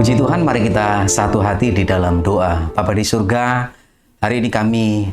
Puji Tuhan, mari kita satu hati di dalam doa. Bapa di surga, hari ini kami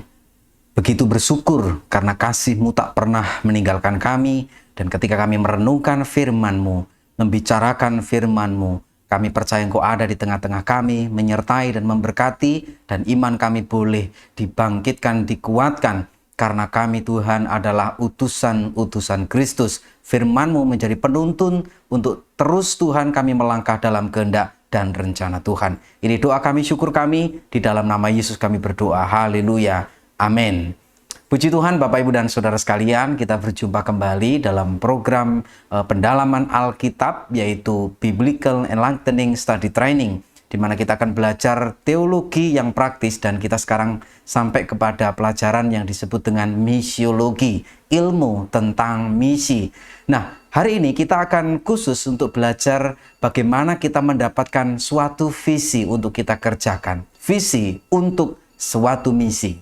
begitu bersyukur karena kasih-Mu tak pernah meninggalkan kami. Dan ketika kami merenungkan firman-Mu, membicarakan firman-Mu, kami percaya Engkau ada di tengah-tengah kami, menyertai dan memberkati, dan iman kami boleh dibangkitkan, dikuatkan. Karena kami Tuhan adalah utusan-utusan Kristus. Firman-Mu menjadi penuntun untuk terus Tuhan kami melangkah dalam kehendak dan rencana Tuhan. Ini doa kami, syukur kami, di dalam nama Yesus kami berdoa. Haleluya. Amin. Puji Tuhan, Bapak, Ibu, dan Saudara sekalian, kita berjumpa kembali dalam program pendalaman Alkitab, yaitu Biblical Enlightening Study Training, di mana kita akan belajar teologi yang praktis, dan kita sekarang sampai kepada pelajaran yang disebut dengan misiologi, ilmu tentang misi. Nah, hari ini kita akan khusus untuk belajar bagaimana kita mendapatkan suatu visi untuk kita kerjakan. Visi untuk suatu misi.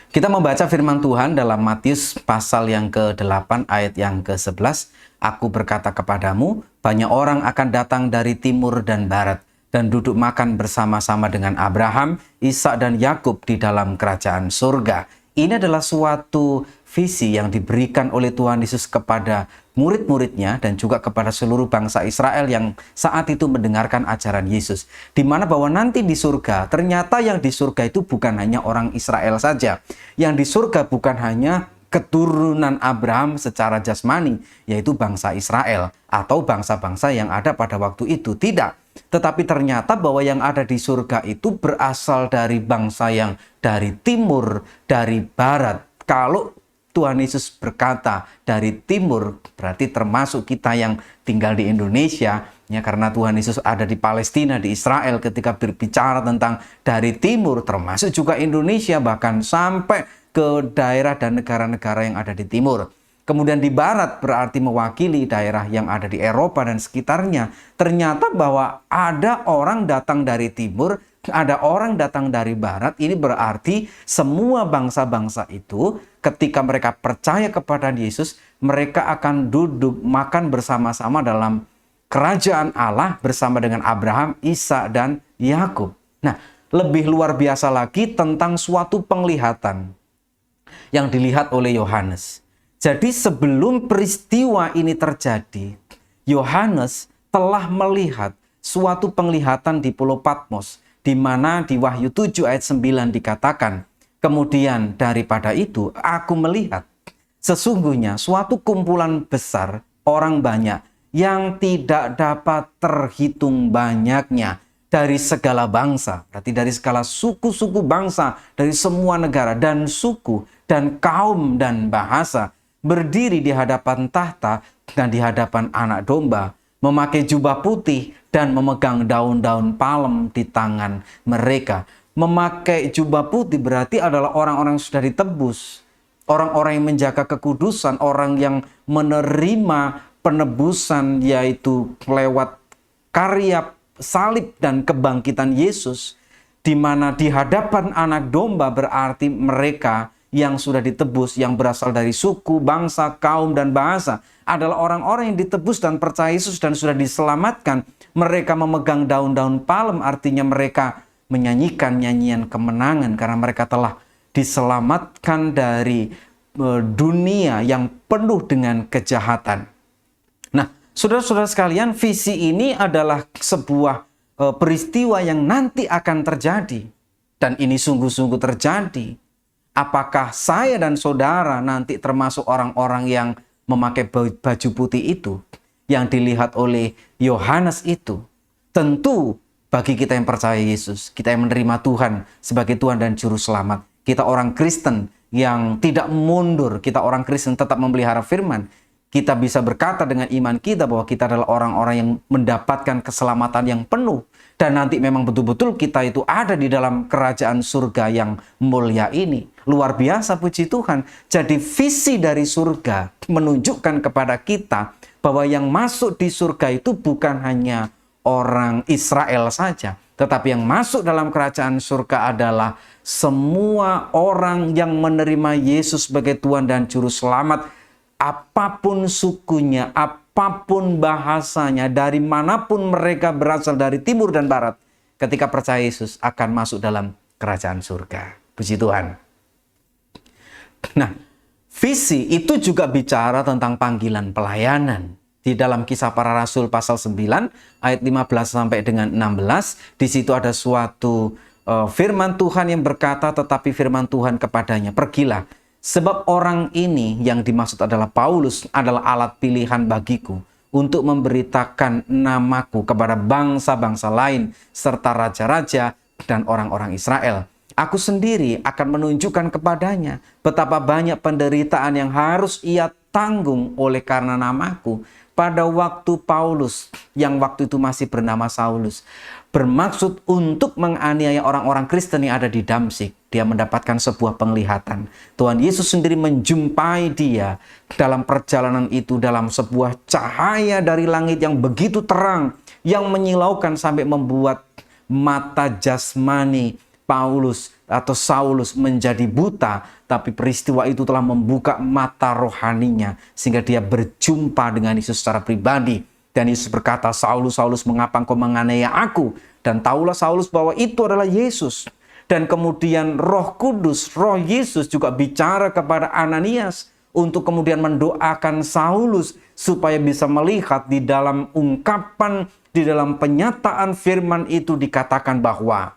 Kita membaca firman Tuhan dalam Matius pasal yang ke-8 ayat yang ke-11. Aku berkata kepadamu, banyak orang akan datang dari timur dan barat dan duduk makan bersama-sama dengan Abraham, Ishak dan Yakub di dalam kerajaan surga. Ini adalah suatu visi yang diberikan oleh Tuhan Yesus kepada murid-muridnya dan juga kepada seluruh bangsa Israel yang saat itu mendengarkan ajaran Yesus. Di mana bahwa nanti di surga, ternyata yang di surga itu bukan hanya orang Israel saja. Yang di surga bukan hanya keturunan Abraham secara jasmani, yaitu bangsa Israel atau bangsa-bangsa yang ada pada waktu itu. Tidak. Tetapi ternyata bahwa yang ada di surga itu berasal dari bangsa yang dari timur, dari barat. Kalau Tuhan Yesus berkata dari timur, berarti termasuk kita yang tinggal di Indonesia, ya, karena Tuhan Yesus ada di Palestina, di Israel. Ketika berbicara tentang dari timur, termasuk juga Indonesia, bahkan sampai ke daerah dan negara-negara yang ada di timur. Kemudian di barat berarti mewakili daerah yang ada di Eropa dan sekitarnya. Ternyata bahwa ada orang datang dari timur, ada orang datang dari barat. Ini berarti semua bangsa-bangsa itu ketika mereka percaya kepada Yesus, mereka akan duduk makan bersama-sama dalam kerajaan Allah bersama dengan Abraham, Ishak dan Yakub. Nah, lebih luar biasa lagi tentang suatu penglihatan yang dilihat oleh Yohanes. Jadi sebelum peristiwa ini terjadi, Yohanes telah melihat suatu penglihatan di Pulau Patmos, di mana di Wahyu 7 ayat 9 dikatakan, kemudian daripada itu aku melihat sesungguhnya suatu kumpulan besar orang banyak yang tidak dapat terhitung banyaknya dari segala bangsa, berarti dari segala suku-suku bangsa, dari semua negara dan suku dan kaum dan bahasa, berdiri di hadapan tahta dan di hadapan Anak Domba, memakai jubah putih dan memegang daun-daun palem di tangan mereka. Memakai jubah putih berarti adalah orang-orang yang sudah ditebus, orang-orang yang menjaga kekudusan, orang yang menerima penebusan, yaitu lewat karya salib dan kebangkitan Yesus, di mana di hadapan Anak Domba berarti mereka yang sudah ditebus, yang berasal dari suku, bangsa, kaum, dan bahasa, adalah orang-orang yang ditebus dan percaya Yesus dan sudah diselamatkan. Mereka memegang daun-daun palem, artinya mereka menyanyikan nyanyian kemenangan karena mereka telah diselamatkan dari dunia yang penuh dengan kejahatan. Nah, saudara-saudara sekalian, visi ini adalah sebuah peristiwa yang nanti akan terjadi. Dan ini sungguh-sungguh terjadi. Apakah saya dan saudara nanti termasuk orang-orang yang memakai baju putih itu, yang dilihat oleh Yohanes itu? Tentu bagi kita yang percaya Yesus, kita yang menerima Tuhan sebagai Tuhan dan Juru Selamat, kita orang Kristen yang tidak mundur, kita orang Kristen tetap memelihara firman, kita bisa berkata dengan iman kita bahwa kita adalah orang-orang yang mendapatkan keselamatan yang penuh. Dan nanti memang betul-betul kita itu ada di dalam kerajaan surga yang mulia ini. Luar biasa, puji Tuhan. Jadi visi dari surga menunjukkan kepada kita bahwa yang masuk di surga itu bukan hanya orang Israel saja. Tetapi yang masuk dalam kerajaan surga adalah semua orang yang menerima Yesus sebagai Tuhan dan Juru Selamat. Apapun sukunya, apapun bahasanya, dari manapun mereka berasal, dari timur dan barat, ketika percaya Yesus akan masuk dalam kerajaan surga. Puji Tuhan. Nah, visi itu juga bicara tentang panggilan pelayanan. Di dalam Kisah Para Rasul pasal 9 ayat 15 sampai dengan 16, di situ ada suatu firman Tuhan yang berkata, tetapi firman Tuhan kepadanya, pergilah, sebab orang ini yang dimaksud adalah Paulus adalah alat pilihan bagiku untuk memberitakan namaku kepada bangsa-bangsa lain serta raja-raja dan orang-orang Israel. Aku sendiri akan menunjukkan kepadanya betapa banyak penderitaan yang harus ia tanggung oleh karena namaku. Pada waktu Paulus, yang waktu itu masih bernama Saulus, bermaksud untuk menganiaya orang-orang Kristen yang ada di Damsyik, dia mendapatkan sebuah penglihatan. Tuhan Yesus sendiri menjumpai dia dalam perjalanan itu, dalam sebuah cahaya dari langit yang begitu terang, yang menyilaukan sampai membuat mata jasmani Paulus atau Saulus menjadi buta, tapi peristiwa itu telah membuka mata rohaninya sehingga dia berjumpa dengan Yesus secara pribadi. Dan Yesus berkata, Saulus, Saulus, mengapa engkau menganiaya aku? Dan tahulah Saulus bahwa itu adalah Yesus. Dan kemudian Roh Kudus, Roh Yesus juga bicara kepada Ananias untuk kemudian mendoakan Saulus supaya bisa melihat di dalam ungkapan, di dalam penyataan firman itu dikatakan bahwa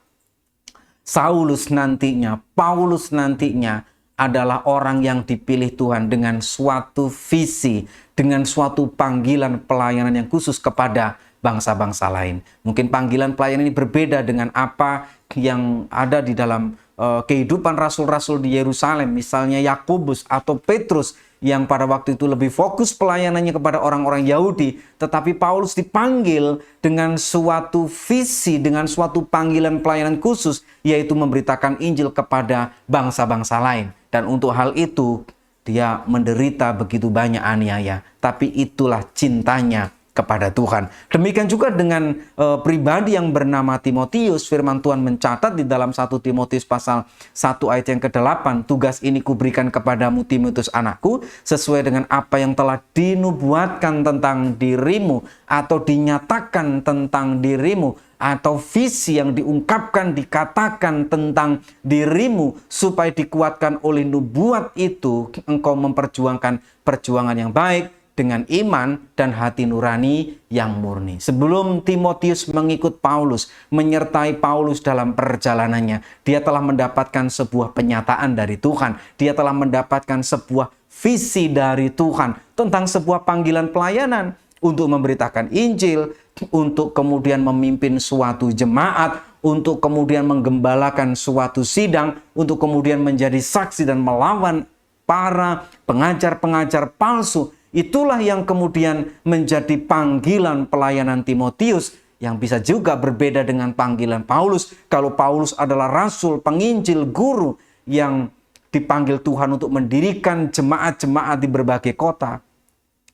Saulus nantinya, Paulus nantinya adalah orang yang dipilih Tuhan dengan suatu visi, dengan suatu panggilan pelayanan yang khusus kepada bangsa-bangsa lain. Mungkin panggilan pelayanan ini berbeda dengan apa yang ada di dalam kehidupan rasul-rasul di Yerusalem. Misalnya Yakobus atau Petrus yang pada waktu itu lebih fokus pelayanannya kepada orang-orang Yahudi. Tetapi Paulus dipanggil dengan suatu visi, dengan suatu panggilan pelayanan khusus, yaitu memberitakan Injil kepada bangsa-bangsa lain. Dan untuk hal itu, dia menderita begitu banyak aniaya. Tapi itulah cintanya kepada Tuhan. Demikian juga dengan pribadi yang bernama Timotius. Firman Tuhan mencatat di dalam 1 Timotius pasal 1 ayat yang ke-8. Tugas ini kuberikan kepadamu Timotius anakku, sesuai dengan apa yang telah dinubuatkan tentang dirimu, atau dinyatakan tentang dirimu, atau visi yang diungkapkan, dikatakan tentang dirimu, supaya dikuatkan oleh nubuat itu, engkau memperjuangkan perjuangan yang baik, dengan iman dan hati nurani yang murni. Sebelum Timotius mengikut Paulus, menyertai Paulus dalam perjalanannya, dia telah mendapatkan sebuah penyataan dari Tuhan. Dia telah mendapatkan sebuah visi dari Tuhan tentang sebuah panggilan pelayanan untuk memberitakan Injil, untuk kemudian memimpin suatu jemaat, untuk kemudian menggembalakan suatu sidang, untuk kemudian menjadi saksi dan melawan para pengajar-pengajar palsu. Itulah yang kemudian menjadi panggilan pelayanan Timotius, yang bisa juga berbeda dengan panggilan Paulus. Kalau Paulus adalah rasul, penginjil, guru yang dipanggil Tuhan untuk mendirikan jemaat-jemaat di berbagai kota.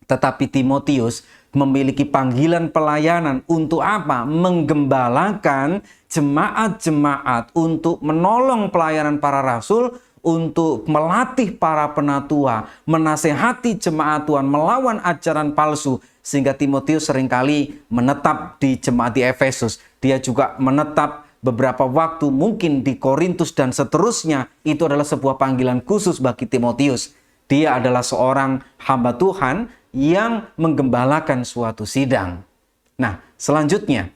Tetapi Timotius memiliki panggilan pelayanan untuk apa? Menggembalakan jemaat-jemaat, untuk menolong pelayanan para rasul, untuk melatih para penatua, menasehati jemaat Tuhan, melawan ajaran palsu. Sehingga Timotius seringkali menetap di jemaat di Efesus. Dia juga menetap beberapa waktu mungkin di Korintus dan seterusnya. Itu adalah sebuah panggilan khusus bagi Timotius. Dia adalah seorang hamba Tuhan yang menggembalakan suatu sidang. Nah, selanjutnya,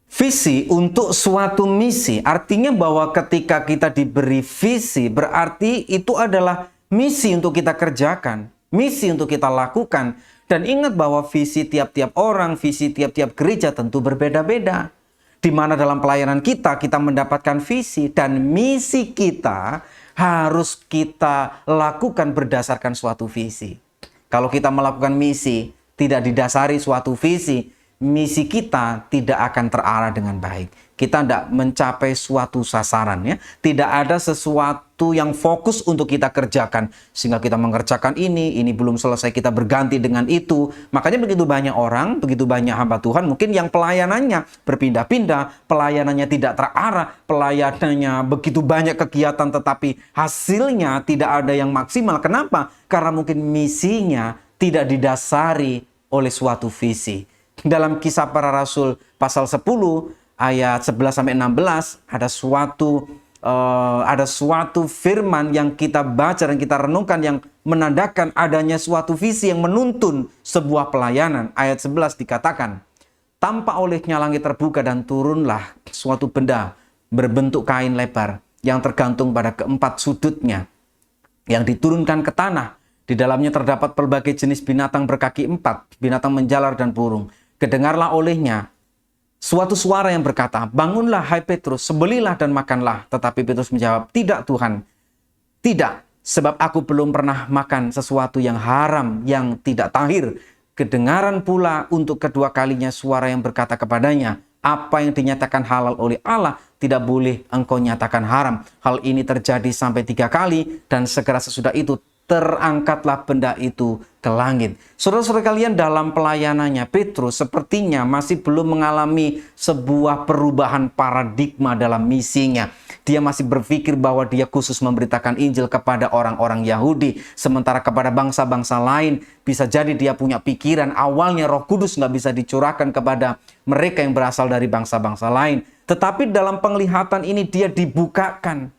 visi untuk suatu misi. Artinya bahwa ketika kita diberi visi, berarti itu adalah misi untuk kita kerjakan, misi untuk kita lakukan. Dan ingat bahwa visi tiap-tiap orang, visi tiap-tiap gereja tentu berbeda-beda. Di mana dalam pelayanan kita mendapatkan visi, dan misi kita harus kita lakukan berdasarkan suatu visi. Kalau kita melakukan misi tidak didasari suatu visi, misi kita tidak akan terarah dengan baik. kita tidak mencapai suatu sasaran ya. Tidak ada sesuatu yang fokus untuk kita kerjakan sehingga kita mengerjakan ini belum selesai, kita berganti dengan itu. Makanya begitu banyak orang, begitu banyak hamba Tuhan mungkin yang pelayanannya berpindah-pindah, pelayanannya tidak terarah, pelayanannya begitu banyak kegiatan tetapi hasilnya tidak ada yang maksimal. Kenapa? Karena mungkin misinya tidak didasari oleh suatu visi. Dalam Kisah Para Rasul pasal 10 ayat 11 sampai 16 ada suatu firman yang kita baca dan kita renungkan yang menandakan adanya suatu visi yang menuntun sebuah pelayanan. Ayat 11 dikatakan, "Tampak olehnya langit terbuka dan turunlah suatu benda berbentuk kain lebar yang tergantung pada keempat sudutnya, yang diturunkan ke tanah. Di dalamnya terdapat pelbagai jenis binatang berkaki empat, binatang menjalar dan burung. Kedengarlah olehnya suatu suara yang berkata, 'Bangunlah hai Petrus, sembelihlah dan makanlah.' Tetapi Petrus menjawab, 'Tidak Tuhan, tidak, sebab aku belum pernah makan sesuatu yang haram, yang tidak tahir.' Kedengaran pula untuk kedua kalinya suara yang berkata kepadanya, 'Apa yang dinyatakan halal oleh Allah, tidak boleh engkau nyatakan haram.' Hal ini terjadi sampai 3 kali, dan segera sesudah itu terangkatlah benda itu ke langit." Saudara-saudara kalian, dalam pelayanannya Petrus sepertinya masih belum mengalami sebuah perubahan paradigma dalam misinya. Dia masih berpikir bahwa dia khusus memberitakan Injil kepada orang-orang Yahudi, sementara kepada bangsa-bangsa lain bisa jadi dia punya pikiran awalnya Roh Kudus nggak bisa dicurahkan kepada mereka yang berasal dari bangsa-bangsa lain. Tetapi dalam penglihatan ini dia dibukakan,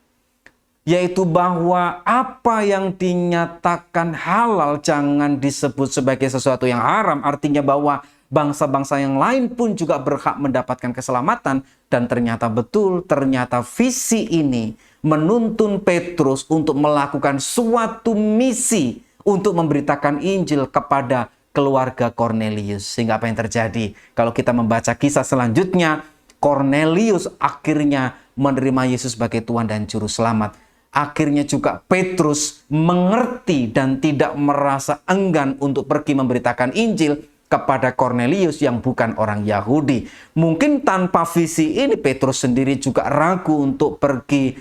yaitu bahwa apa yang dinyatakan halal jangan disebut sebagai sesuatu yang haram. Artinya bahwa bangsa-bangsa yang lain pun juga berhak mendapatkan keselamatan. Dan ternyata betul, ternyata visi ini menuntun Petrus untuk melakukan suatu misi untuk memberitakan Injil kepada keluarga Kornelius. Sehingga apa yang terjadi? Kalau kita membaca kisah selanjutnya, Kornelius akhirnya menerima Yesus sebagai Tuhan dan Juru Selamat. Akhirnya juga Petrus mengerti dan tidak merasa enggan untuk pergi memberitakan Injil kepada Kornelius yang bukan orang Yahudi. Mungkin tanpa visi ini Petrus sendiri juga ragu untuk pergi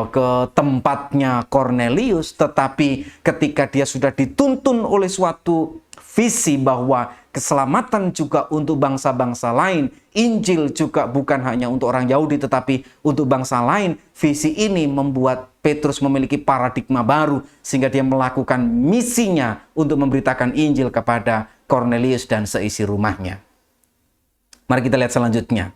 ke tempatnya Kornelius. Tetapi ketika dia sudah dituntun oleh suatu visi bahwa keselamatan juga untuk bangsa-bangsa lain, Injil juga bukan hanya untuk orang Yahudi tetapi untuk bangsa lain, visi ini membuat Petrus memiliki paradigma baru sehingga dia melakukan misinya untuk memberitakan Injil kepada Kornelius dan seisi rumahnya. Mari kita lihat selanjutnya.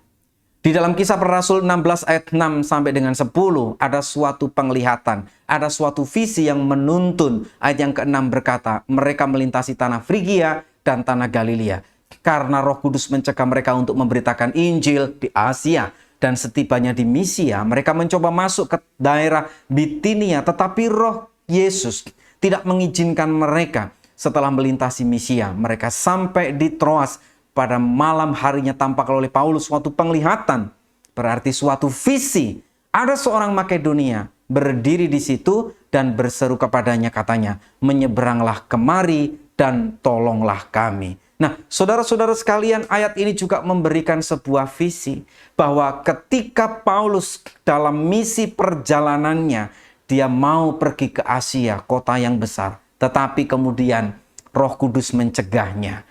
Di dalam Kisah Para Rasul 16 ayat 6 sampai dengan 10 ada suatu penglihatan, ada suatu visi yang menuntun. Ayat yang ke-6 berkata, mereka melintasi tanah Frigia dan tanah Galilea, karena Roh Kudus mencegah mereka untuk memberitakan Injil di Asia. Dan setibanya di Misia, mereka mencoba masuk ke daerah Bitinia, tetapi Roh Yesus tidak mengizinkan mereka. Setelah melintasi Misia, mereka sampai di Troas. Pada malam harinya tampak oleh Paulus suatu penglihatan, berarti suatu visi. Ada seorang Makedonia berdiri di situ dan berseru kepadanya, katanya, "Menyeberanglah kemari dan tolonglah kami." Nah, saudara-saudara sekalian, ayat ini juga memberikan sebuah visi bahwa ketika Paulus dalam misi perjalanannya, dia mau pergi ke Asia, kota yang besar. Tetapi kemudian Roh Kudus mencegahnya.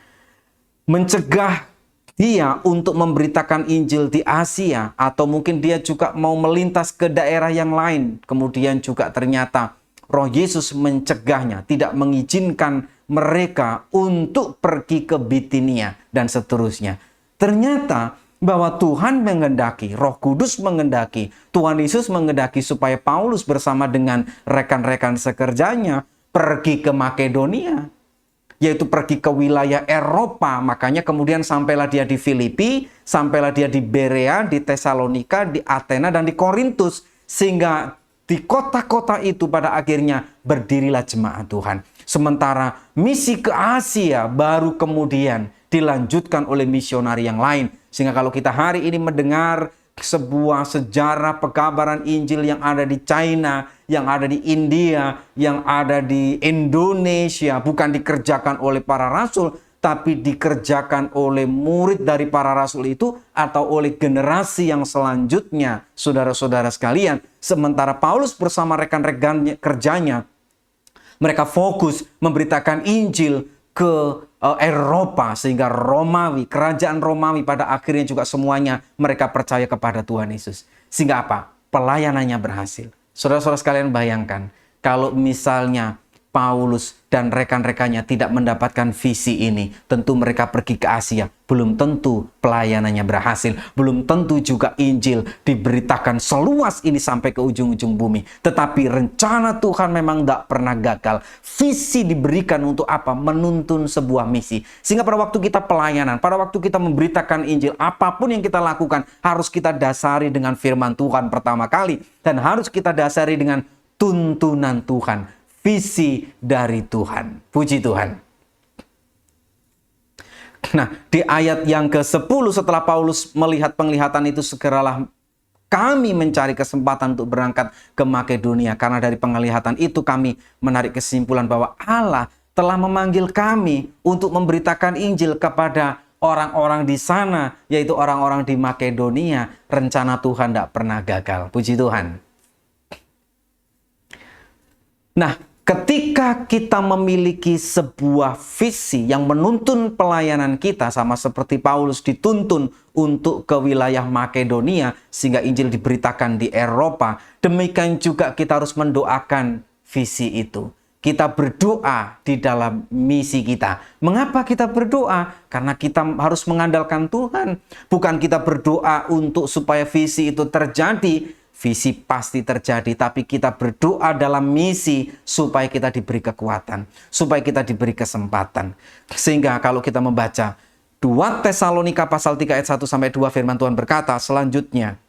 Mencegah dia untuk memberitakan Injil di Asia, atau mungkin dia juga mau melintas ke daerah yang lain. Kemudian juga ternyata Roh Yesus mencegahnya, tidak mengizinkan mereka untuk pergi ke Bitinia dan seterusnya. Ternyata bahwa Tuhan mengendaki, Roh Kudus mengendaki, Tuhan Yesus mengendaki supaya Paulus bersama dengan rekan-rekan sekerjanya pergi ke Makedonia, yaitu pergi ke wilayah Eropa. Makanya kemudian sampailah dia di Filipi, sampailah dia di Berea, di Tesalonika, di Athena, dan di Korintus. Sehingga di kota-kota itu pada akhirnya berdirilah jemaat Tuhan. Sementara misi ke Asia baru kemudian dilanjutkan oleh misionari yang lain. Sehingga kalau kita hari ini mendengar sebuah sejarah pekabaran Injil yang ada di China, yang ada di India, yang ada di Indonesia, bukan dikerjakan oleh para rasul, tapi dikerjakan oleh murid dari para rasul itu atau oleh generasi yang selanjutnya, saudara-saudara sekalian. Sementara Paulus bersama rekan-rekan kerjanya, mereka fokus memberitakan Injil ke Eropa, sehingga Romawi, kerajaan Romawi pada akhirnya juga semuanya mereka percaya kepada Tuhan Yesus. Sehingga apa? Pelayanannya berhasil. Saudara-saudara sekalian, bayangkan kalau misalnya Paulus dan rekan-rekannya tidak mendapatkan visi ini, tentu mereka pergi ke Asia. Belum tentu pelayanannya berhasil. Belum tentu juga Injil diberitakan seluas ini sampai ke ujung-ujung bumi. Tetapi rencana Tuhan memang tidak pernah gagal. Visi diberikan untuk apa? Menuntun sebuah misi. Sehingga pada waktu kita pelayanan, pada waktu kita memberitakan Injil, apapun yang kita lakukan harus kita dasari dengan firman Tuhan pertama kali. Dan harus kita dasari dengan tuntunan Tuhan. Visi dari Tuhan. Puji Tuhan. Nah, di ayat yang ke-10 setelah Paulus melihat penglihatan itu, segeralah kami mencari kesempatan untuk berangkat ke Makedonia. Karena dari penglihatan itu kami menarik kesimpulan bahwa Allah telah memanggil kami untuk memberitakan Injil kepada orang-orang di sana, yaitu orang-orang di Makedonia. Rencana Tuhan tidak pernah gagal. Puji Tuhan. Nah, ketika kita memiliki sebuah visi yang menuntun pelayanan kita, sama seperti Paulus dituntun untuk ke wilayah Makedonia sehingga Injil diberitakan di Eropa, demikian juga kita harus mendoakan visi itu. Kita berdoa di dalam misi kita. Mengapa kita berdoa? Karena kita harus mengandalkan Tuhan. Bukan kita berdoa untuk supaya visi itu terjadi. Visi pasti terjadi, tapi kita berdoa dalam misi supaya kita diberi kekuatan, supaya kita diberi kesempatan. Sehingga kalau kita membaca 2 Tesalonika pasal 3 ayat 1-2, firman Tuhan berkata selanjutnya,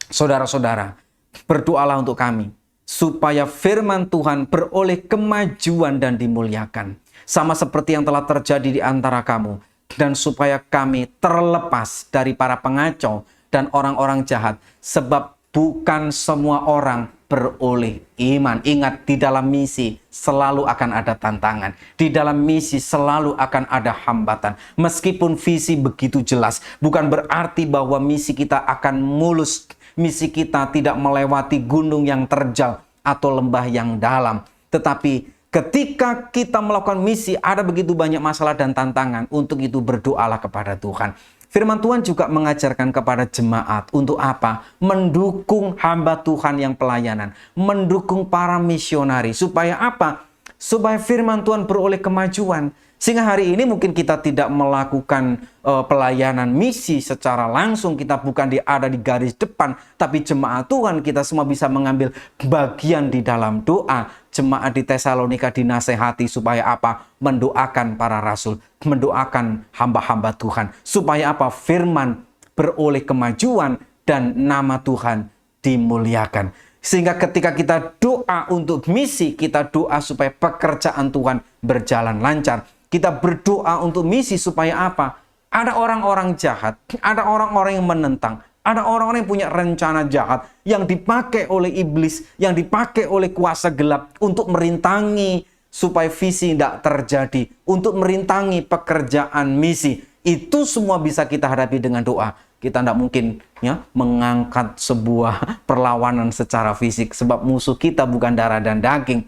saudara-saudara, berdoalah untuk kami, supaya firman Tuhan beroleh kemajuan dan dimuliakan, sama seperti yang telah terjadi di antara kamu, dan supaya kami terlepas dari para pengacau dan orang-orang jahat, sebab bukan semua orang beroleh iman. Ingat, di dalam misi selalu akan ada tantangan. Di dalam misi selalu akan ada hambatan. Meskipun visi begitu jelas, bukan berarti bahwa misi kita akan mulus. Misi kita tidak melewati gunung yang terjal atau lembah yang dalam. Tetapi ketika kita melakukan misi, ada begitu banyak masalah dan tantangan. Untuk itu berdoalah kepada Tuhan. Firman Tuhan juga mengajarkan kepada jemaat untuk apa? Mendukung hamba Tuhan yang pelayanan. Mendukung para misionari. Supaya apa? Supaya firman Tuhan beroleh kemajuan. Sehingga hari ini mungkin kita tidak melakukan pelayanan misi secara langsung. Kita bukan ada di garis depan. Tapi jemaat Tuhan kita semua bisa mengambil bagian di dalam doa. Jemaat di Tesalonika dinasehati supaya apa? Mendoakan para rasul. Mendoakan hamba-hamba Tuhan. Supaya apa? Firman beroleh kemajuan dan nama Tuhan dimuliakan. Sehingga ketika kita doa untuk misi, kita doa supaya pekerjaan Tuhan berjalan lancar. Kita berdoa untuk misi supaya apa? Ada orang-orang jahat, ada orang-orang yang menentang, ada orang-orang yang punya rencana jahat yang dipakai oleh iblis, yang dipakai oleh kuasa gelap untuk merintangi supaya visi tidak terjadi, untuk merintangi pekerjaan misi. Itu semua bisa kita hadapi dengan doa. Kita tidak mungkin mengangkat sebuah perlawanan secara fisik, sebab musuh kita bukan darah dan daging.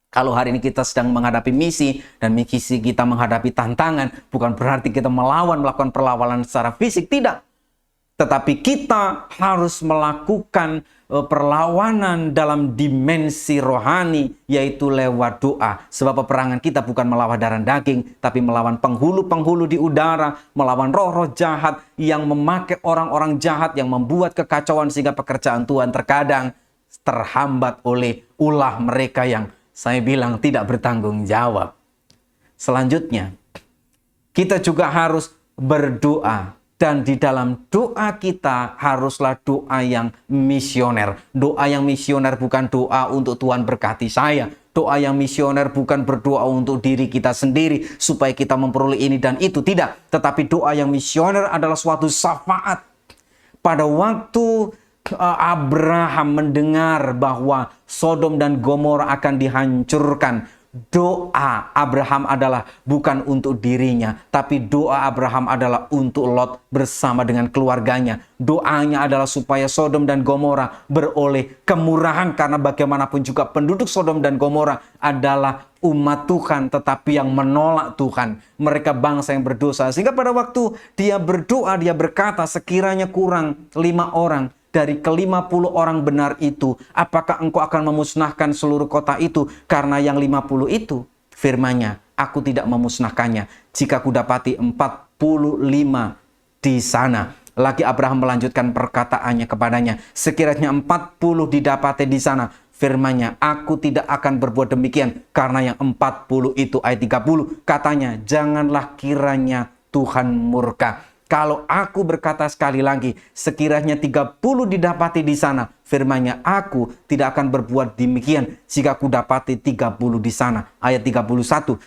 Kalau hari ini kita sedang menghadapi misi dan misi kita menghadapi tantangan, bukan berarti kita melakukan perlawanan secara fisik, tidak. Tetapi kita harus melakukan perlawanan dalam dimensi rohani, yaitu lewat doa. Sebab peperangan kita bukan melawan darah daging, tapi melawan penghulu-penghulu di udara, melawan roh-roh jahat yang memakai orang-orang jahat yang membuat kekacauan sehingga pekerjaan Tuhan terkadang terhambat oleh ulah mereka yang saya bilang tidak bertanggung jawab. Selanjutnya, kita juga harus berdoa. Dan di dalam doa kita haruslah doa yang misioner. Doa yang misioner bukan doa untuk Tuhan berkati saya. Doa yang misioner bukan berdoa untuk diri kita sendiri supaya kita memperoleh ini dan itu. Tidak. Tetapi doa yang misioner adalah suatu syafaat. Pada waktu Abraham mendengar bahwa Sodom dan Gomora akan dihancurkan, Doa Abraham adalah bukan untuk dirinya, tapi doa Abraham adalah untuk Lot bersama dengan keluarganya. Doanya adalah supaya Sodom dan Gomora beroleh kemurahan, karena bagaimanapun juga penduduk Sodom dan Gomora adalah umat Tuhan, tetapi yang menolak Tuhan. Mereka bangsa yang berdosa. Sehingga pada waktu dia berdoa, dia berkata, sekiranya kurang 5 orang dari ke-50 orang benar itu, apakah engkau akan memusnahkan seluruh kota itu? Karena yang 50 itu, firman-Nya, aku tidak memusnahkannya jika kudapati 45 di sana. Lagi Abraham melanjutkan perkataannya kepadanya, sekiranya 40 didapati di sana, firman-Nya, aku tidak akan berbuat demikian, karena yang 40 itu, ayat 30, katanya, janganlah kiranya Tuhan murka. Kalau aku berkata sekali lagi, sekiranya 30 didapati di sana, firman-Nya, aku tidak akan berbuat demikian jika aku dapati 30 di sana. Ayat 31.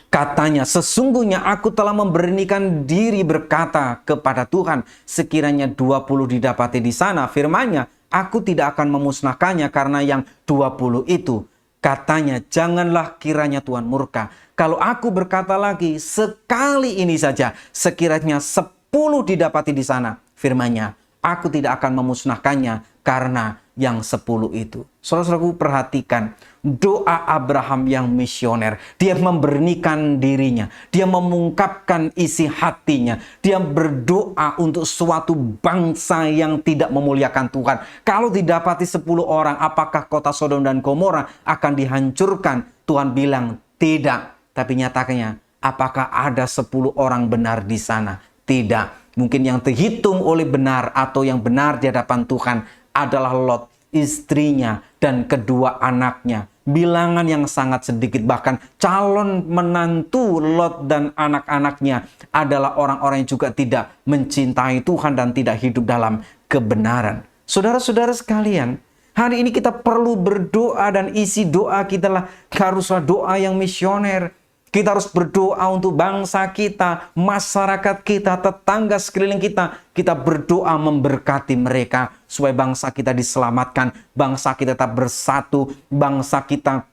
Katanya, sesungguhnya aku telah memberanikan diri berkata kepada Tuhan, sekiranya 20 didapati di sana, firman-Nya, aku tidak akan memusnahkannya karena yang 20 itu. Katanya, janganlah kiranya Tuhan murka. Kalau aku berkata lagi, sekali ini saja, sekiranya 10 didapati di sana, firman-Nya, aku tidak akan memusnahkannya karena yang 10 itu. Saudara-saudaraku, perhatikan doa Abraham yang misioner. Dia memberanikan dirinya, dia mengungkapkan isi hatinya, dia berdoa untuk suatu bangsa yang tidak memuliakan Tuhan. Kalau didapati 10 orang, apakah kota Sodom dan Gomora akan dihancurkan? Tuhan bilang tidak. Tapi nyatanya, apakah ada 10 orang benar di sana? Tidak. Mungkin yang terhitung oleh benar atau yang benar di hadapan Tuhan adalah Lot, istrinya, dan kedua anaknya. Bilangan yang sangat sedikit, bahkan calon menantu Lot dan anak-anaknya adalah orang-orang yang juga tidak mencintai Tuhan dan tidak hidup dalam kebenaran. Saudara-saudara sekalian, hari ini kita perlu berdoa, dan isi doa kita haruslah doa yang misioner. Kita harus berdoa untuk bangsa kita, masyarakat kita, tetangga sekeliling kita. Kita berdoa memberkati mereka supaya bangsa kita diselamatkan, bangsa kita tetap bersatu, bangsa kita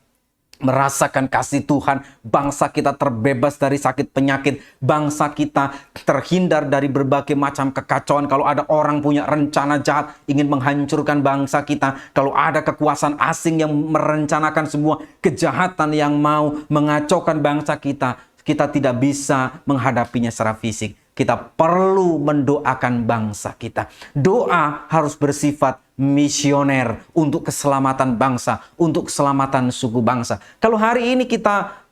merasakan kasih Tuhan, bangsa kita terbebas dari sakit penyakit, bangsa kita terhindar dari berbagai macam kekacauan. Kalau ada orang punya rencana jahat ingin menghancurkan bangsa kita, kalau ada kekuasaan asing yang merencanakan semua kejahatan yang mau mengacaukan bangsa kita, kita tidak bisa menghadapinya secara fisik. Kita perlu mendoakan bangsa kita. Doa harus bersifat misioner untuk keselamatan bangsa, untuk keselamatan suku bangsa. Kalau hari ini kita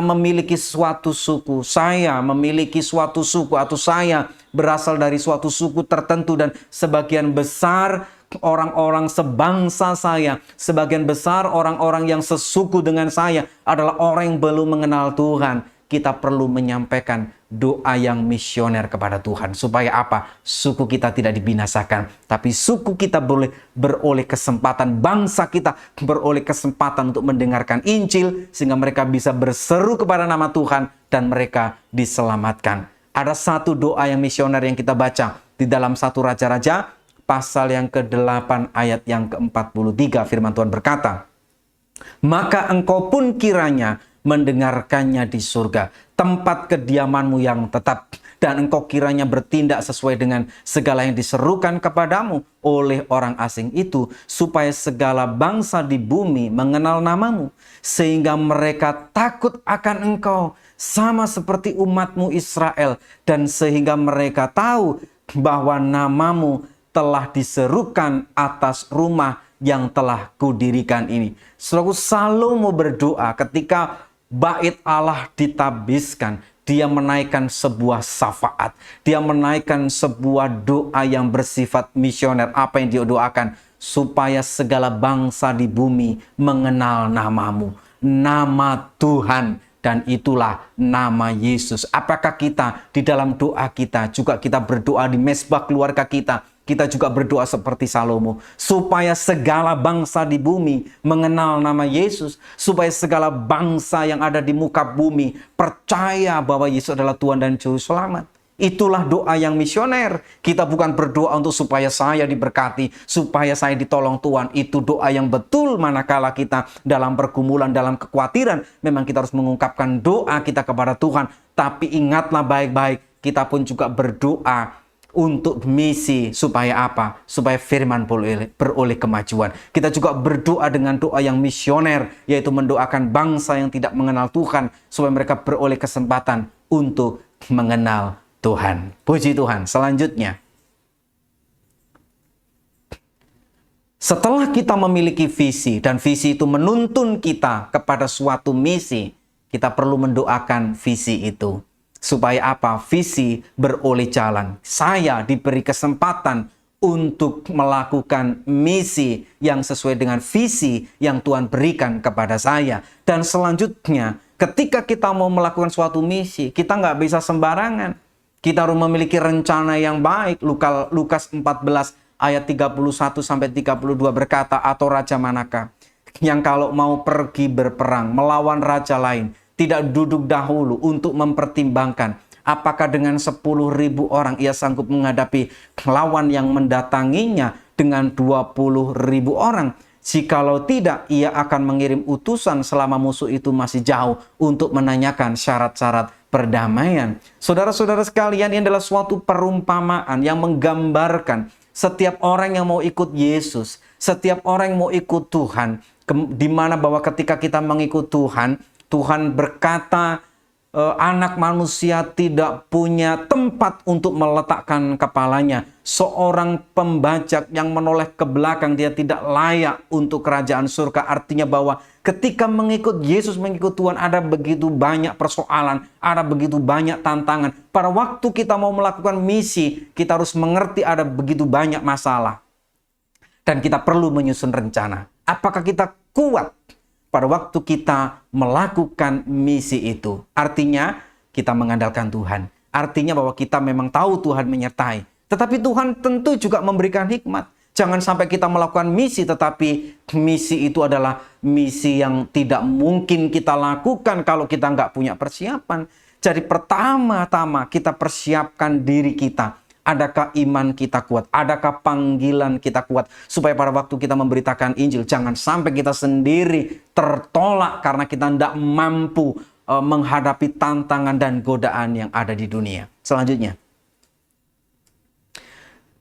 memiliki suatu suku, saya memiliki suatu suku, atau saya berasal dari suatu suku tertentu, dan sebagian besar orang-orang sebangsa saya, sebagian besar orang-orang yang sesuku dengan saya adalah orang yang belum mengenal Tuhan. Kita perlu menyampaikan doa yang misioner kepada Tuhan. Supaya apa? Suku kita tidak dibinasakan, tapi suku kita boleh beroleh kesempatan, bangsa kita beroleh kesempatan untuk mendengarkan Injil, sehingga mereka bisa berseru kepada nama Tuhan dan mereka diselamatkan. Ada satu doa yang misioner yang kita baca di dalam 1 Raja-Raja pasal yang ke-8 ayat yang ke-43. Firman Tuhan berkata, maka engkau pun kiranya mendengarkannya di surga, tempat kediamanmu yang tetap, dan engkau kiranya bertindak sesuai dengan segala yang diserukan kepadamu oleh orang asing itu, supaya segala bangsa di bumi mengenal namamu, sehingga mereka takut akan engkau, sama seperti umatmu Israel, dan sehingga mereka tahu bahwa namamu telah diserukan atas rumah yang telah kudirikan ini. Saudaraku, Salomo berdoa ketika bait Allah ditabiskan, dia menaikkan sebuah syafaat, dia menaikkan sebuah doa yang bersifat misioner. Apa yang dia doakan? Supaya segala bangsa di bumi mengenal namamu, nama Tuhan, dan itulah nama Yesus. Apakah kita di dalam doa kita juga kita berdoa di mesbah keluarga kita? Kita juga berdoa seperti Salomo, supaya segala bangsa di bumi mengenal nama Yesus, supaya segala bangsa yang ada di muka bumi percaya bahwa Yesus adalah Tuhan dan Juru Selamat. Itulah doa yang misioner. Kita bukan berdoa untuk supaya saya diberkati, supaya saya ditolong Tuhan. Itu doa yang betul manakala kita dalam pergumulan, dalam kekhawatiran. Memang kita harus mengungkapkan doa kita kepada Tuhan. Tapi ingatlah baik-baik, kita pun juga berdoa untuk misi. Supaya apa? Supaya firman beroleh kemajuan. Kita juga berdoa dengan doa yang misioner, yaitu mendoakan bangsa yang tidak mengenal Tuhan, supaya mereka beroleh kesempatan untuk mengenal Tuhan. Puji Tuhan. Selanjutnya, setelah kita memiliki visi dan visi itu menuntun kita kepada suatu misi, kita perlu mendoakan visi itu. Supaya apa? Visi beroleh jalan. Saya diberi kesempatan untuk melakukan misi yang sesuai dengan visi yang Tuhan berikan kepada saya. Dan selanjutnya, ketika kita mau melakukan suatu misi, kita nggak bisa sembarangan. Kita harus memiliki rencana yang baik. Lukas 14 ayat 31 sampai 32 berkata, atau raja manakah yang kalau mau pergi berperang melawan raja lain, tidak duduk dahulu untuk mempertimbangkan apakah dengan 10.000 orang ia sanggup menghadapi lawan yang mendatanginya dengan 20.000 orang. Jikalau tidak, ia akan mengirim utusan selama musuh itu masih jauh untuk menanyakan syarat-syarat perdamaian. Saudara-saudara sekalian, ini adalah suatu perumpamaan yang menggambarkan setiap orang yang mau ikut Yesus, setiap orang yang mau ikut Tuhan, di mana bahwa ketika kita mengikut Tuhan, Tuhan berkata, anak manusia tidak punya tempat untuk meletakkan kepalanya. Seorang pembajak yang menoleh ke belakang, dia tidak layak untuk kerajaan surga. Artinya bahwa ketika mengikut Yesus, mengikut Tuhan, ada begitu banyak persoalan, ada begitu banyak tantangan. Pada waktu kita mau melakukan misi, kita harus mengerti ada begitu banyak masalah. Dan kita perlu menyusun rencana. Apakah kita kuat pada waktu kita melakukan misi itu? Artinya kita mengandalkan Tuhan. Artinya bahwa kita memang tahu Tuhan menyertai. Tetapi Tuhan tentu juga memberikan hikmat. Jangan sampai kita melakukan misi, tetapi misi itu adalah misi yang tidak mungkin kita lakukan kalau kita nggak punya persiapan. Jadi pertama-tama kita persiapkan diri kita. Adakah iman kita kuat? Adakah panggilan kita kuat? Supaya pada waktu kita memberitakan Injil, jangan sampai kita sendiri tertolak karena kita tidak mampu menghadapi tantangan dan godaan yang ada di dunia. Selanjutnya,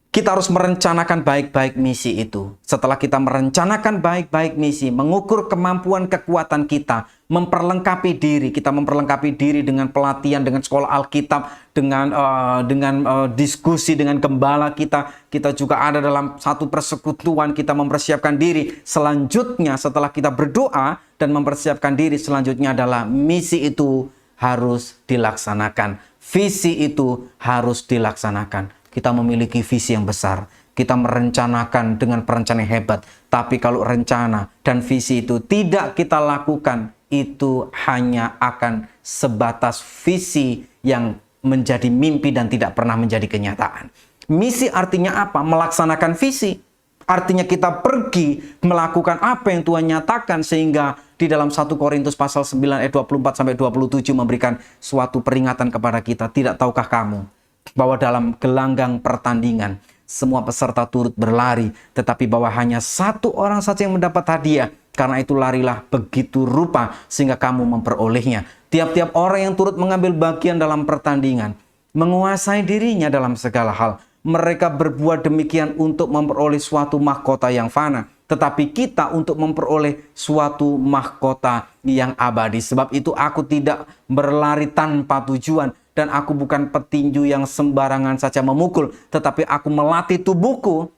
kita harus merencanakan baik-baik misi itu. Setelah kita merencanakan baik-baik misi, mengukur kemampuan kekuatan kita, memperlengkapi diri. Kita memperlengkapi diri dengan pelatihan, dengan sekolah Alkitab, dengan diskusi dengan gembala kita. Kita juga ada dalam satu persekutuan, kita mempersiapkan diri. Selanjutnya, setelah kita berdoa dan mempersiapkan diri, selanjutnya adalah misi itu harus dilaksanakan. Visi itu harus dilaksanakan. Kita memiliki visi yang besar. Kita merencanakan dengan perencanaan yang hebat. Tapi kalau rencana dan visi itu tidak kita lakukan, itu hanya akan sebatas visi yang menjadi mimpi dan tidak pernah menjadi kenyataan. Misi artinya apa? Melaksanakan visi. Artinya kita pergi melakukan apa yang Tuhan nyatakan, sehingga di dalam 1 Korintus pasal 9 ayat 24 sampai 27 memberikan suatu peringatan kepada kita. Tidak tahukah kamu bahwa dalam gelanggang pertandingan semua peserta turut berlari, tetapi bahwa hanya satu orang saja yang mendapat hadiah. Karena itu larilah begitu rupa sehingga kamu memperolehnya. Tiap-tiap orang yang turut mengambil bagian dalam pertandingan menguasai dirinya dalam segala hal. Mereka berbuat demikian untuk memperoleh suatu mahkota yang fana, tetapi kita untuk memperoleh suatu mahkota yang abadi. Sebab itu aku tidak berlari tanpa tujuan, dan aku bukan petinju yang sembarangan saja memukul, tetapi aku melatih tubuhku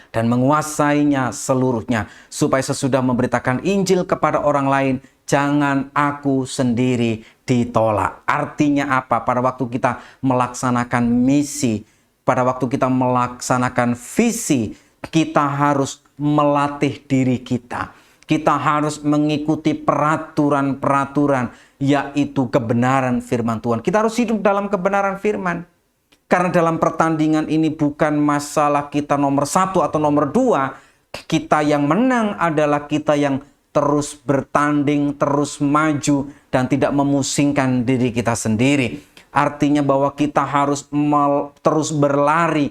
dan menguasainya seluruhnya, supaya sesudah memberitakan Injil kepada orang lain, jangan aku sendiri ditolak. Artinya apa? Pada waktu kita melaksanakan misi, pada waktu kita melaksanakan visi, kita harus melatih diri kita. Kita harus mengikuti peraturan-peraturan, yaitu kebenaran firman Tuhan. Kita harus hidup dalam kebenaran firman. Karena dalam pertandingan ini bukan masalah kita nomor 1 atau nomor 2. Kita yang menang adalah kita yang terus bertanding, terus maju, dan tidak memusingkan diri kita sendiri. Artinya bahwa kita harus terus berlari.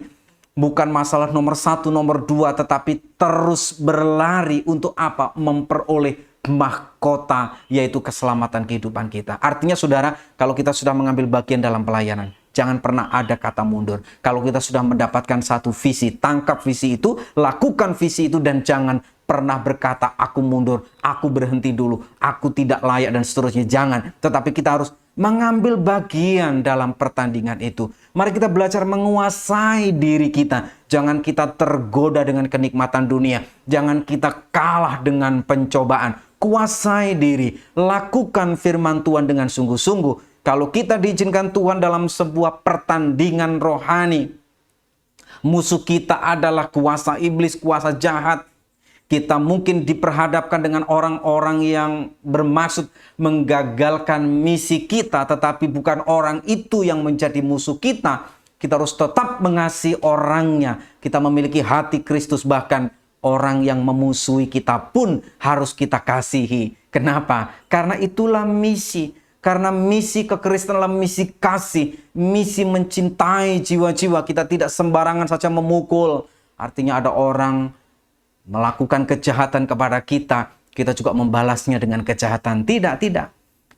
Bukan masalah nomor 1, nomor 2, tetapi terus berlari untuk apa? Memperoleh mahkota, yaitu keselamatan kehidupan kita. Artinya saudara, kalau kita sudah mengambil bagian dalam pelayanan, jangan pernah ada kata mundur. Kalau kita sudah mendapatkan satu visi, tangkap visi itu, lakukan visi itu, dan jangan pernah berkata, aku mundur, aku berhenti dulu, aku tidak layak, dan seterusnya. Jangan. Tetapi kita harus mengambil bagian dalam pertandingan itu. Mari kita belajar menguasai diri kita. Jangan kita tergoda dengan kenikmatan dunia. Jangan kita kalah dengan pencobaan. Kuasai diri. Lakukan firman Tuhan dengan sungguh-sungguh. Kalau kita diizinkan Tuhan dalam sebuah pertandingan rohani, musuh kita adalah kuasa iblis, kuasa jahat. Kita mungkin diperhadapkan dengan orang-orang yang bermaksud menggagalkan misi kita, tetapi bukan orang itu yang menjadi musuh kita. Kita harus tetap mengasihi orangnya. Kita memiliki hati Kristus, bahkan orang yang memusuhi kita pun harus kita kasihi. Kenapa? Karena itulah misi. Karena misi kekristenan adalah misi kasih, misi mencintai jiwa-jiwa. Kita tidak sembarangan saja memukul. Artinya ada orang melakukan kejahatan kepada kita, kita juga membalasnya dengan kejahatan. Tidak.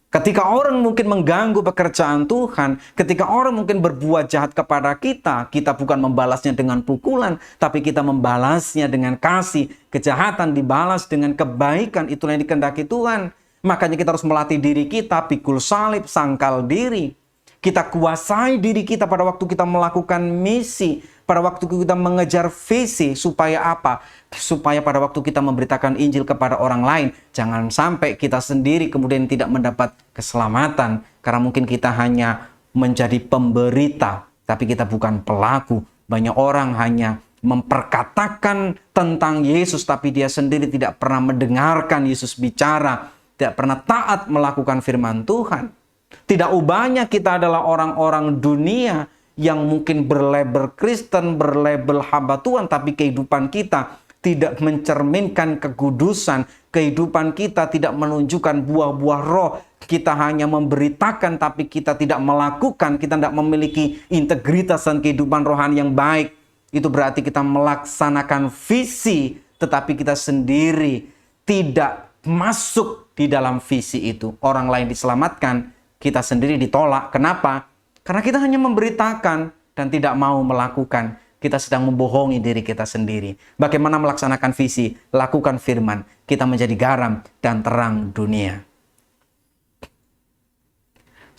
Ketika orang mungkin mengganggu pekerjaan Tuhan, ketika orang mungkin berbuat jahat kepada kita, kita bukan membalasnya dengan pukulan, tapi kita membalasnya dengan kasih. Kejahatan dibalas dengan kebaikan, itulah yang dikehendaki Tuhan. Makanya kita harus melatih diri kita, pikul salib, sangkal diri. Kita kuasai diri kita pada waktu kita melakukan misi, pada waktu kita mengejar visi, supaya apa? Supaya pada waktu kita memberitakan Injil kepada orang lain, jangan sampai kita sendiri kemudian tidak mendapat keselamatan, karena mungkin kita hanya menjadi pemberita, tapi kita bukan pelaku. Banyak orang hanya memperkatakan tentang Yesus, tapi dia sendiri tidak pernah mendengarkan Yesus bicara, tidak pernah taat melakukan firman Tuhan. Tidak ubahnya kita adalah orang-orang dunia yang mungkin berlabel Kristen, berlabel hamba Tuhan, tapi kehidupan kita tidak mencerminkan kekudusan. Kehidupan kita tidak menunjukkan buah-buah roh. Kita hanya memberitakan, tapi kita tidak melakukan. Kita tidak memiliki integritas dan kehidupan rohani yang baik. Itu berarti kita melaksanakan visi, tetapi kita sendiri tidak masuk di dalam visi itu. Orang lain diselamatkan, kita sendiri ditolak. Kenapa? Karena kita hanya memberitakan dan tidak mau melakukan. Kita sedang membohongi diri kita sendiri. Bagaimana melaksanakan visi? Lakukan firman. Kita menjadi garam dan terang dunia.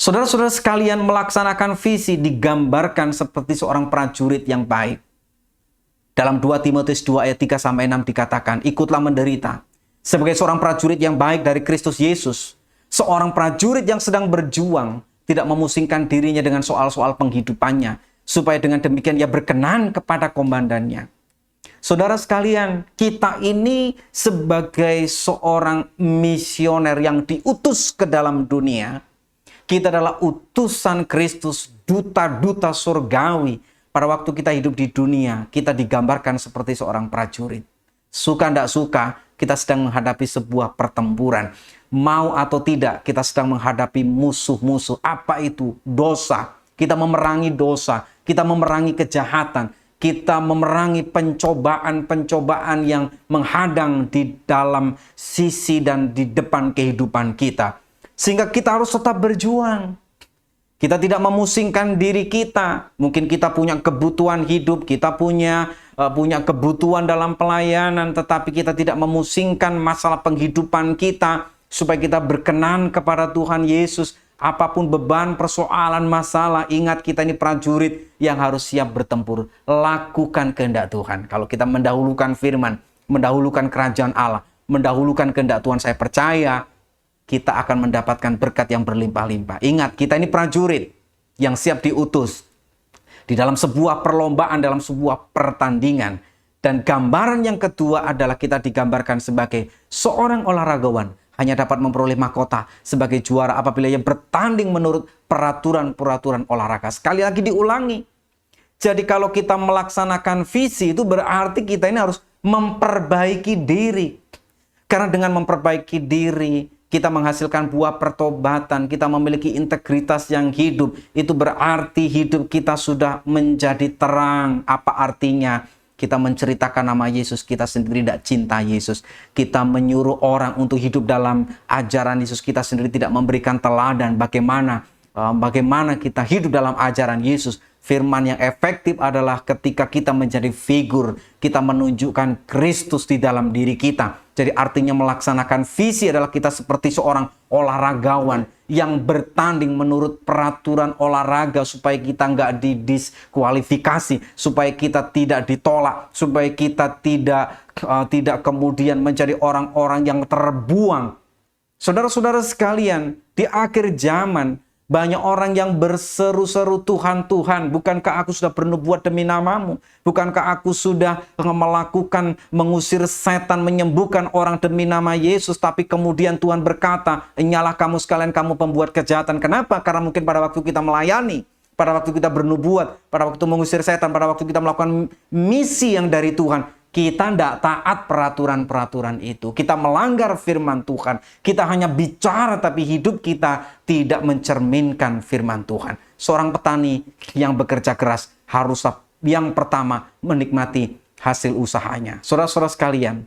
Saudara-saudara sekalian, melaksanakan visi digambarkan seperti seorang prajurit yang baik. Dalam 2 Timotius 2 ayat 3-6 dikatakan, ikutlah menderita sebagai seorang prajurit yang baik dari Kristus Yesus. Seorang prajurit yang sedang berjuang, tidak memusingkan dirinya dengan soal-soal penghidupannya, supaya dengan demikian ia berkenan kepada komandannya. Saudara sekalian, kita ini sebagai seorang misioner yang diutus ke dalam dunia, kita adalah utusan Kristus, duta-duta surgawi. Pada waktu kita hidup di dunia, kita digambarkan seperti seorang prajurit. Suka tidak suka, kita sedang menghadapi sebuah pertempuran. Mau atau tidak, kita sedang menghadapi musuh-musuh. Apa itu? Dosa. Kita memerangi dosa. Kita memerangi kejahatan. Kita memerangi pencobaan-pencobaan yang menghadang di dalam sisi dan di depan kehidupan kita. Sehingga kita harus tetap berjuang. Kita tidak memusingkan diri kita. Mungkin kita punya kebutuhan hidup, kita punya kebutuhan dalam pelayanan, tetapi kita tidak memusingkan masalah penghidupan kita, supaya kita berkenan kepada Tuhan Yesus. Apapun beban, persoalan, masalah, ingat kita ini prajurit yang harus siap bertempur. Lakukan kehendak Tuhan. Kalau kita mendahulukan firman, mendahulukan kerajaan Allah, mendahulukan kehendak Tuhan, saya percaya kita akan mendapatkan berkat yang berlimpah-limpah. Ingat, kita ini prajurit yang siap diutus di dalam sebuah perlombaan, dalam sebuah pertandingan. Dan gambaran yang kedua adalah kita digambarkan sebagai seorang olahragawan, hanya dapat memperoleh mahkota sebagai juara apabila ia bertanding menurut peraturan-peraturan olahraga. Sekali lagi diulangi. Jadi kalau kita melaksanakan visi, itu berarti kita ini harus memperbaiki diri. Karena dengan memperbaiki diri, kita menghasilkan buah pertobatan, kita memiliki integritas yang hidup, itu berarti hidup kita sudah menjadi terang. Apa artinya? Kita menceritakan nama Yesus, kita sendiri tidak cinta Yesus. Kita menyuruh orang untuk hidup dalam ajaran Yesus, kita sendiri tidak memberikan teladan bagaimana kita hidup dalam ajaran Yesus. Firman yang efektif adalah ketika kita menjadi figur, kita menunjukkan Kristus di dalam diri kita. Jadi artinya melaksanakan visi adalah kita seperti seorang olahragawan yang bertanding menurut peraturan olahraga supaya kita nggak didiskualifikasi, supaya kita tidak ditolak, supaya kita tidak kemudian menjadi orang-orang yang terbuang. Saudara-saudara sekalian, di akhir zaman, banyak orang yang berseru-seru, Tuhan, Tuhan, bukankah aku sudah bernubuat demi namamu? Bukankah aku sudah mengusir setan, menyembuhkan orang demi nama Yesus? Tapi kemudian Tuhan berkata, nyalah kamu sekalian, kamu pembuat kejahatan. Kenapa? Karena mungkin pada waktu kita melayani, pada waktu kita bernubuat, pada waktu mengusir setan, pada waktu kita melakukan misi yang dari Tuhan, kita tidak taat peraturan-peraturan itu. Kita melanggar firman Tuhan. Kita hanya bicara tapi hidup kita tidak mencerminkan firman Tuhan. Seorang petani yang bekerja keras harus yang pertama menikmati hasil usahanya. Saudara-saudara sekalian,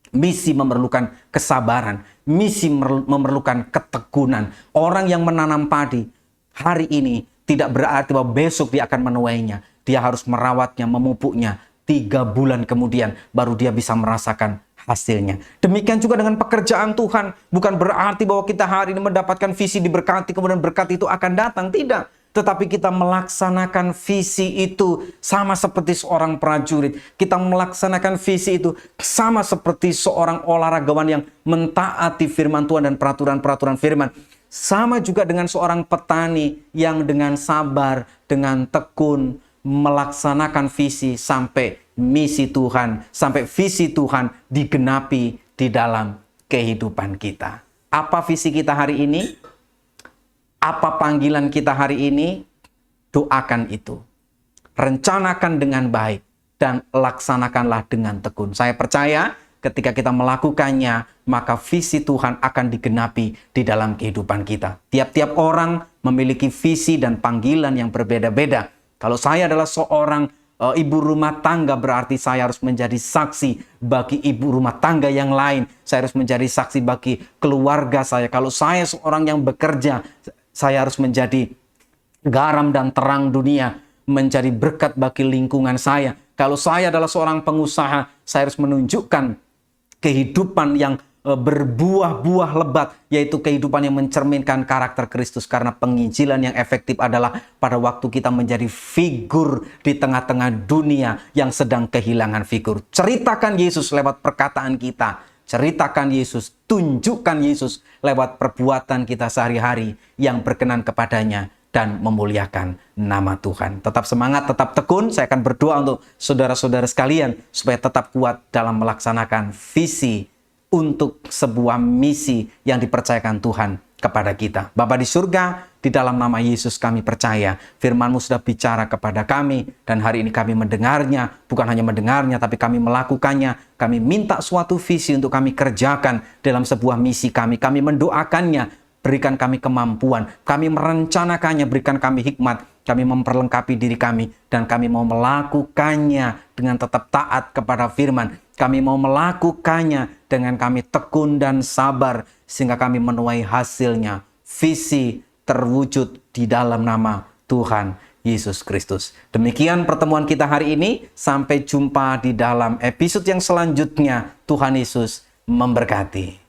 misi memerlukan kesabaran. Misi memerlukan ketekunan. Orang yang menanam padi hari ini tidak berarti bahwa besok dia akan menuainya. Dia harus merawatnya, memupuknya. 3 bulan kemudian baru dia bisa merasakan hasilnya. Demikian juga dengan pekerjaan Tuhan. Bukan berarti bahwa kita hari ini mendapatkan visi diberkati, kemudian berkat itu akan datang. Tidak. Tetapi kita melaksanakan visi itu sama seperti seorang prajurit. Kita melaksanakan visi itu sama seperti seorang olahragawan yang mentaati firman Tuhan dan peraturan-peraturan firman. Sama juga dengan seorang petani yang dengan sabar, dengan tekun, melaksanakan visi sampai misi Tuhan, sampai visi Tuhan digenapi di dalam kehidupan kita. Apa visi kita hari ini? Apa panggilan kita hari ini? Doakan itu. Rencanakan dengan baik dan laksanakanlah dengan tekun. Saya percaya ketika kita melakukannya, maka visi Tuhan akan digenapi di dalam kehidupan kita. Tiap-tiap orang memiliki visi dan panggilan yang berbeda-beda. Kalau saya adalah seorang ibu rumah tangga, berarti saya harus menjadi saksi bagi ibu rumah tangga yang lain. Saya harus menjadi saksi bagi keluarga saya. Kalau saya seorang yang bekerja, saya harus menjadi garam dan terang dunia, menjadi berkat bagi lingkungan saya. Kalau saya adalah seorang pengusaha, saya harus menunjukkan kehidupan yang berbuah-buah lebat, yaitu kehidupan yang mencerminkan karakter Kristus. Karena penginjilan yang efektif adalah pada waktu kita menjadi figur di tengah-tengah dunia yang sedang kehilangan figur. Ceritakan Yesus lewat perkataan kita. Ceritakan Yesus, tunjukkan Yesus lewat perbuatan kita sehari-hari yang berkenan kepadanya dan memuliakan nama Tuhan. Tetap semangat, tetap tekun. Saya akan berdoa untuk saudara-saudara sekalian supaya tetap kuat dalam melaksanakan visi untuk sebuah misi yang dipercayakan Tuhan kepada kita. Bapa di surga, di dalam nama Yesus kami percaya firman-Mu sudah bicara kepada kami, dan hari ini kami mendengarnya. Bukan hanya mendengarnya, tapi kami melakukannya. Kami minta suatu visi untuk kami kerjakan dalam sebuah misi kami. Kami mendoakannya, berikan kami kemampuan. Kami merencanakannya, berikan kami hikmat. Kami memperlengkapi diri kami, dan kami mau melakukannya dengan tetap taat kepada firman. Kami mau melakukannya dengan kami tekun dan sabar, sehingga kami menuai hasilnya. Visi terwujud di dalam nama Tuhan Yesus Kristus. Demikian pertemuan kita hari ini. Sampai jumpa di dalam episode yang selanjutnya. Tuhan Yesus memberkati.